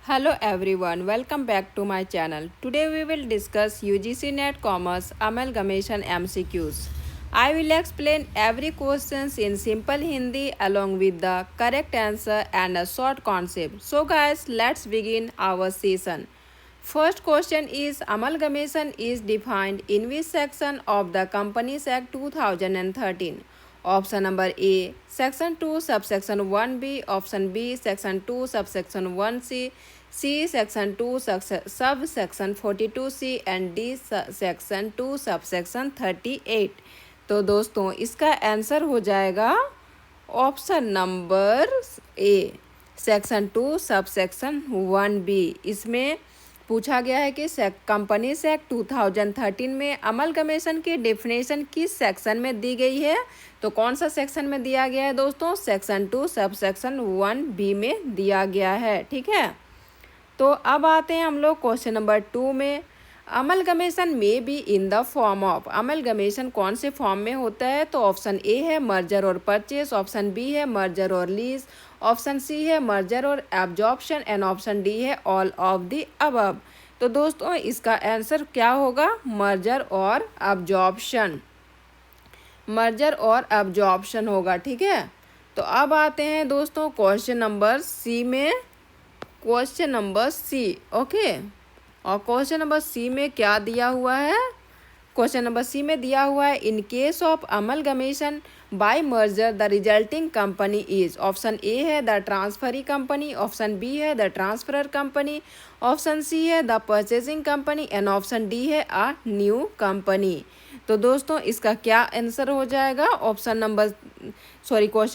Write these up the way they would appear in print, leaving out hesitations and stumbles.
Hello everyone, welcome back to my channel. Today we will discuss UGC NET Commerce Amalgamation MCQs. I will explain every question in simple Hindi along with the correct answer and a short concept. So guys, let's begin our session. First question is amalgamation is defined in which section of the Companies Act 2013? Option number A, section 2, subsection 1B, option B, section 2, subsection 1C, C, section 2, subsection 42C and D, section 2, subsection 38. तो दोस्तों इसका answer हो जाएगा option number ए, section 2 subsection 1B। इसमें पूछा गया है कि कंपनीज एक्ट 2013 में अमलगमेशन की डेफिनेशन किस सेक्शन में दी गई है। तो कौन सा सेक्शन में दिया गया है दोस्तों? सेक्शन 2 सबसेक्शन 1B में दिया गया है। ठीक है, तो अब आते हैं हम लोग क्वेश्चन नंबर 2 में। अमलगमेशन में be in the form of, amalgamation कौन से फॉर्म में होता है? तो ऑप्शन ए है मर्जर और परचेस, ऑप्शन बी है मर्जर और लीज, ऑप्शन सी है मर्जर और एब्जॉर्प्शन एंड ऑप्शन डी है ऑल ऑफ द अबव। तो दोस्तों इसका आंसर क्या होगा? मर्जर और एब्जॉर्प्शन, मर्जर और एब्जॉर्प्शन होगा। ठीक है, तो अब आते हैं दोस्तों क्वेश्चन नंबर सी में। क्वेश्चन नंबर सी, ओके, और क्वेश्चन नंबर सी में क्या दिया हुआ है? क्वेश्चन नंबर सी में दिया हुआ है in case of amalgamation by merger the resulting company is. Option A है the transferee company, option B है the transferor company, option C है the purchasing company and option D है a new company. तो दोस्तों इसका क्या answer हो जाएगा? क्वेश्चन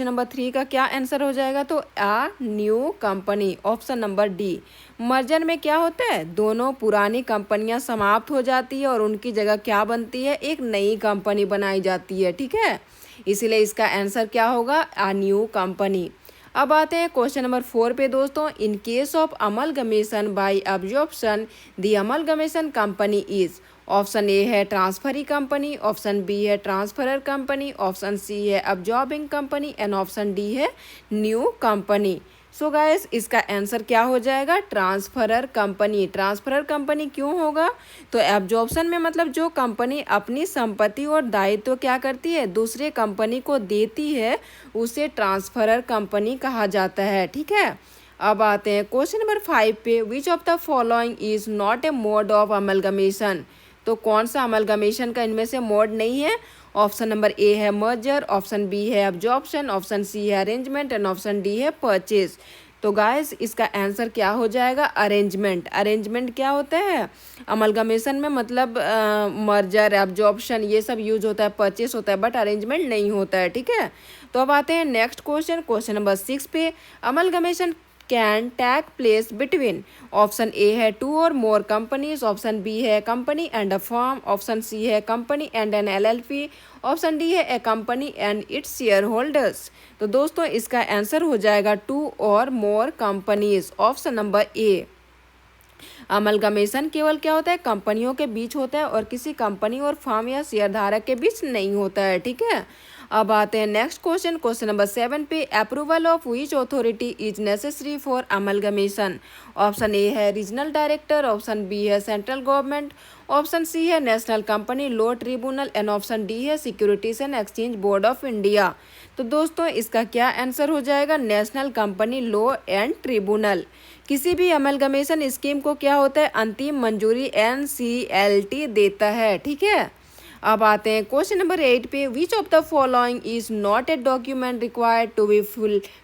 नंबर 3 का क्या आंसर हो जाएगा? तो a new company, option number D. Merger में क्या होता है? दोनों पुरानी कंपनियां समाप्त हो जाती है और उनकी जगह क्या बनती है? एक नई कंपनी बनाई जाती है। ठीक है, इसीलिए इसका आंसर क्या होगा? A new company. अब आते हैं क्वेश्चन नंबर 4 पे दोस्तों। इन case of amalgamation bye absorption the amalgamation company is. Option A है ट्रांसफरी कंपनी, ऑप्शन बी है ट्रांसफरर कंपनी, ऑप्शन सी है absorbing company and option D है न्यू कंपनी। सो गाइस इसका आंसर क्या हो जाएगा? Transferor company. ट्रांसफरर कंपनी क्यों होगा? तो एब्जॉर्प्शन में मतलब जो कंपनी अपनी संपत्ति और दायित्व क्या करती है, दूसरे कंपनी को देती है, उसे ट्रांसफरर कंपनी कहा जाता है। ठीक है, अब आते हैं क्वेश्चन नंबर 5 पे। Which of the following is not A mode of amalgamation. तो कौन सा अमलगमेशन का इनमें से मोड नहीं है? ऑप्शन नंबर ए है मर्जर, ऑप्शन बी है एब्जॉर्प्शन, ऑप्शन सी है अरेंजमेंट एंड ऑप्शन डी है परचेज। तो गाइस इसका आंसर क्या हो जाएगा? अरेंजमेंट। अरेंजमेंट क्या होता है? अमलगमेशन में मतलब मर्जर, एब्जॉर्प्शन ये सब यूज होता है, परचेस होता है, बट अरेंजमेंट नहीं होता है। ठीक है, तो अब आते हैं नेक्स्ट क्वेश्चन, क्वेश्चन नंबर 6 पे। Amalgamation can take place between. Option A है 2 और मोर कंपनीज, ऑप्शन बी है company and a firm, option C है company and an LLP, option D है a company and its share holders. तो दोस्तों इसका answer हो जाएगा 2 और more companies, option number A. Amalgamation केवल क्या होता है? कंपनियों के बीच होता है और किसी कंपनी और फर्म या शेयरधारक के बीच नहीं होता है। ठीक है, अब आते हैं नेक्स्ट क्वेश्चन, क्वेश्चन नंबर 7 पे। Approval of which authority is necessary for amalgamation. Option A है रीजनल डायरेक्टर, ऑप्शन बी है सेंट्रल गवर्नमेंट, ऑप्शन सी है national company law tribunal and option D है securities and exchange board of India. तो दोस्तों इसका क्या answer हो जाएगा? National company law and tribunal. किसी भी अमलगमेशन स्कीम को क्या होता है? अंतिम मंजूरी NCLT देता है। ठीक है, अब आते हैं क्वेश्चन नंबर 8 पे। Which of the following is not a document required to be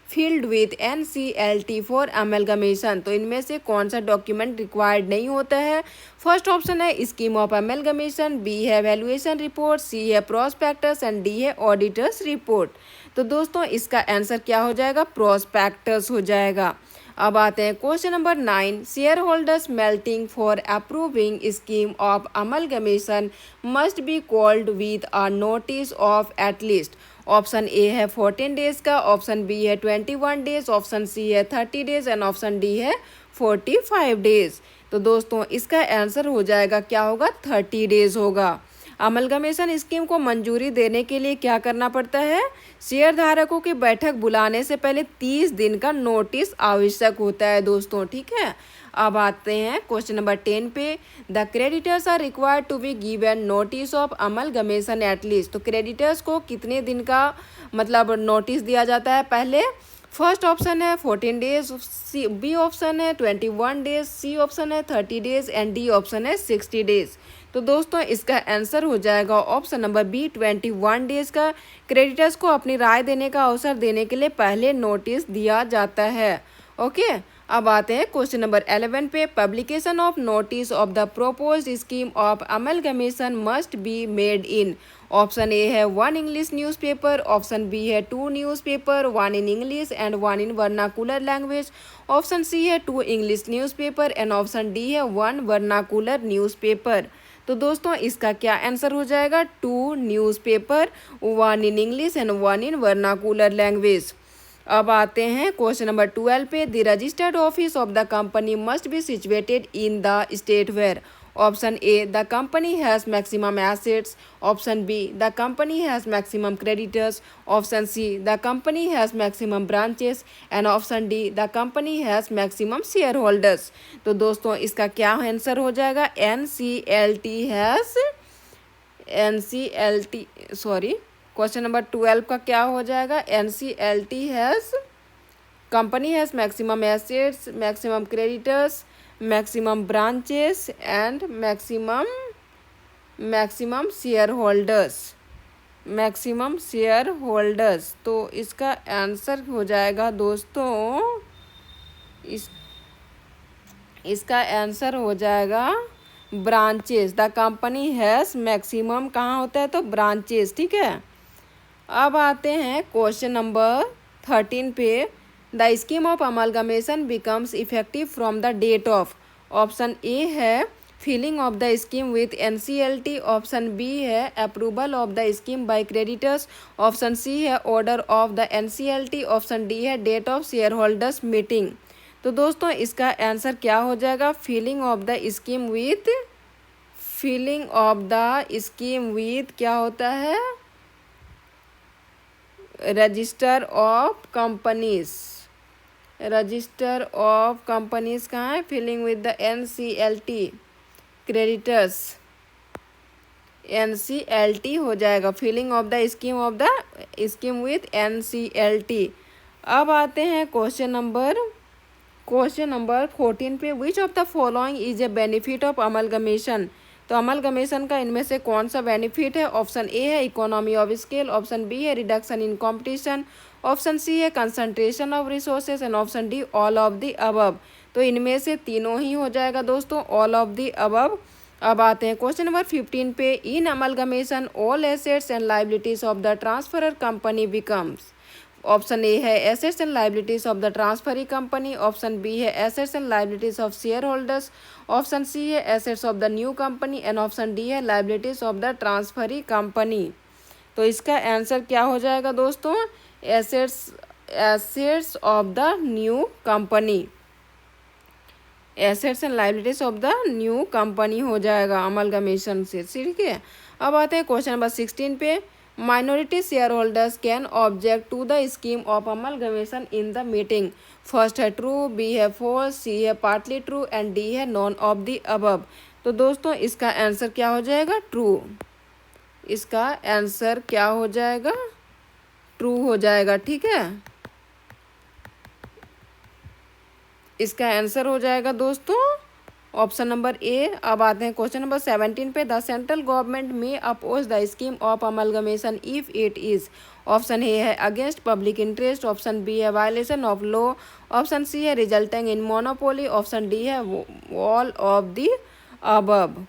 filled with NCLT for amalgamation. तो इनमें से कौन सा डॉक्यूमेंट रिक्वायर्ड नहीं होता है? फर्स्ट ऑप्शन है स्कीम ऑफ अमलगमेशन, बी है वैल्यूएशन रिपोर्ट, सी है प्रोस्पेक्टस एंड डी है ऑडिटर्स रिपोर्ट। तो दोस्तों इसका आंसर क्या हो जाएगा? प्रोस्पेक्टस हो जाएगा। अब आते हैं question number 9। Share holders melting for approving scheme of amalgamation must be called with a notice of at least. Option A है 14 डेज का, ऑप्शन बी है 21 डेज, ऑप्शन सी है 30 डेज एंड ऑप्शन डी है 45 डेज। तो दोस्तों इसका answer हो जाएगा क्या होगा? 30 डेज होगा। अमलगमेशन स्कीम को मंजूरी देने के लिए क्या करना पड़ता है? शेयर धारकों की बैठक बुलाने से पहले 30 दिन का नोटिस आवश्यक होता है दोस्तों, ठीक है। अब आते हैं क्वेश्चन नंबर 10 पे। The creditors are required to be given notice of amalgamation at least. तो क्रेडिटर्स को कितने दिन का मतलब नोटिस दिया जाता है? पहले फर्स्ट ऑप्शन है 14 डेज, सी बी ऑप्शन है 21 डेज, सी ऑप्शन है 30 डेज एंड डी ऑप्शन है 60 डेज। तो दोस्तों इसका आंसर हो जाएगा ऑप्शन नंबर बी 21 डेज का। क्रेडिटर्स को अपनी राय देने का अवसर देने के लिए पहले नोटिस दिया जाता है। ओके, अब आते हैं क्वेश्चन नंबर 11 पे। Publication of notice of the proposed scheme of amalgamation must be made in. Option A है 1 इंग्लिश न्यूज़पेपर, ऑप्शन बी है 2 newspaper, 1 in English and 1 in vernacular language, option C है 2 English newspaper and option D है 1 vernacular newspaper. तो दोस्तों इसका क्या answer हो जाएगा? 2 newspaper, 1 in English and 1 in vernacular language. अब आते हैं क्वेश्चन नंबर 12 पे। The registered office of the company must be situated in the state where. Option A the company has maximum assets, option B the company has maximum creditors, option C the company has maximum branches and option D the company has maximum share holders. तो दोस्तों इसका क्या answer हो जाएगा? Question number 12 का क्या हो जाएगा? NCLT has company has maximum assets, maximum creditors, maximum branches and maximum share holders. तो इसका आंसर हो जाएगा दोस्तों, इसका आंसर हो जाएगा branches. The company has maximum कहाँ होता है? तो ब्रांचेस, ठीक है। अब आते हैं क्वेश्चन नंबर 13 पे। The scheme of amalgamation becomes effective from the date of. Option A है filing of the scheme with NCLT, option B है approval of the scheme by creditors, option C है order of the NCLT, option D है date of shareholders meeting. तो दोस्तों इसका answer क्या हो जाएगा? Filing of the scheme with क्या होता है? रजिस्टर ऑफ कंपनीज कहाँ है? Filing with the NCLT creditors, NCLT हो जाएगा filing of the scheme with NCLT। अब आते हैं क्वेश्चन नंबर 14 पे। Which of the following is a benefit of amalgamation. तो अमलगमेशन का इनमें से कौन सा बेनिफिट है? ऑप्शन ए है economy of scale, option B है reduction in competition, option C है concentration of resources and option D all of the above. तो इनमें से तीनों ही हो जाएगा दोस्तों, ऑल ऑफ द अबव। अब आते हैं क्वेश्चन नंबर 15 पे। In amalgamation all assets and liabilities of the transferor company becomes. Option A है assets and liabilities of the transferee company, option B है assets and liabilities of shareholders, option C है assets of the new company and option D है liabilities of the transferee company. तो इसका answer क्या हो जाएगा दोस्तों? Assets of the new company, assets and liabilities of the new company हो जाएगा अमलगमेशन से, ठीक है। अब आते हैं क्वेश्चन नंबर 16 पे। Minority share holders can object to the scheme of amalgamation in the meeting. First है ट्रू, बी है फॉल्स, सी है पार्टली ट्रू एंड डी है नॉन ऑफ द अबव। तो दोस्तों इसका आंसर क्या हो जाएगा? ट्रू। इसका आंसर क्या हो जाएगा? ट्रू हो जाएगा, ठीक है। इसका आंसर हो जाएगा दोस्तों ऑप्शन नंबर ए। अब आते हैं क्वेश्चन नंबर 17 पे। The central government may oppose the scheme of amalgamation if it is. Option A है against public interest, option B है violation of law, option C है resulting in monopoly, option D है all of the above.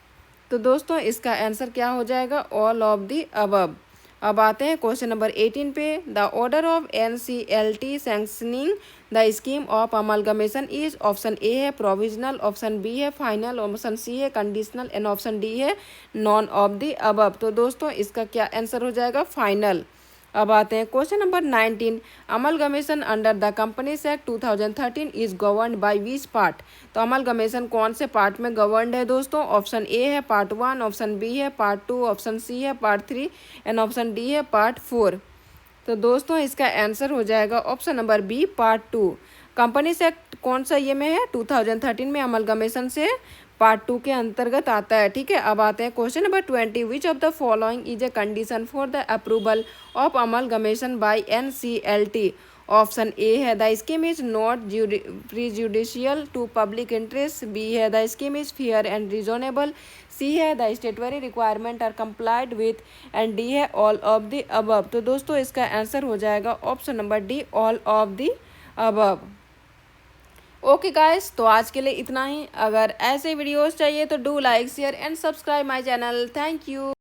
तो दोस्तों इसका answer क्या हो जाएगा? All of the above. अब आते हैं क्वेश्चन नंबर 18 पे। The order of NCLT sanctioning the scheme of amalgamation is. Option A है प्रोविजनल, ऑप्शन बी है फाइनल, ऑप्शन सी है कंडीशनल एंड ऑप्शन डी है नॉन ऑफ द अबव। तो दोस्तों इसका क्या आंसर हो जाएगा? फाइनल। अब आते हैं question number 19। Amalgamation under the companies act 2013 is governed by which part. तो अमलगमेशन कौन से पार्ट में गवर्नड है दोस्तों? ऑप्शन ए है पार्ट 1, ऑप्शन बी है पार्ट 2, ऑप्शन सी है पार्ट 3 एंड ऑप्शन डी है पार्ट 4। तो दोस्तों इसका आंसर हो जाएगा option number B part 2। Companies act कौन सा ये में है? 2013 में अमलगमेशन से पार्ट 2 के अंतर्गत आता है। ठीक है, अब आते हैं question number 20। Which of the following is a condition for the approval of amalgamation by NCLT। Option A है the scheme is not prejudicial to public interest, B है the scheme is fair and reasonable, C है the statutory requirement are complied with and D है all of the above. तो दोस्तों इसका answer हो जाएगा option number D all of the above. Okay guys, तो आज के लिए इतना ही। अगर ऐसे वीडियोस चाहिए तो do like share and subscribe my channel. Thank you.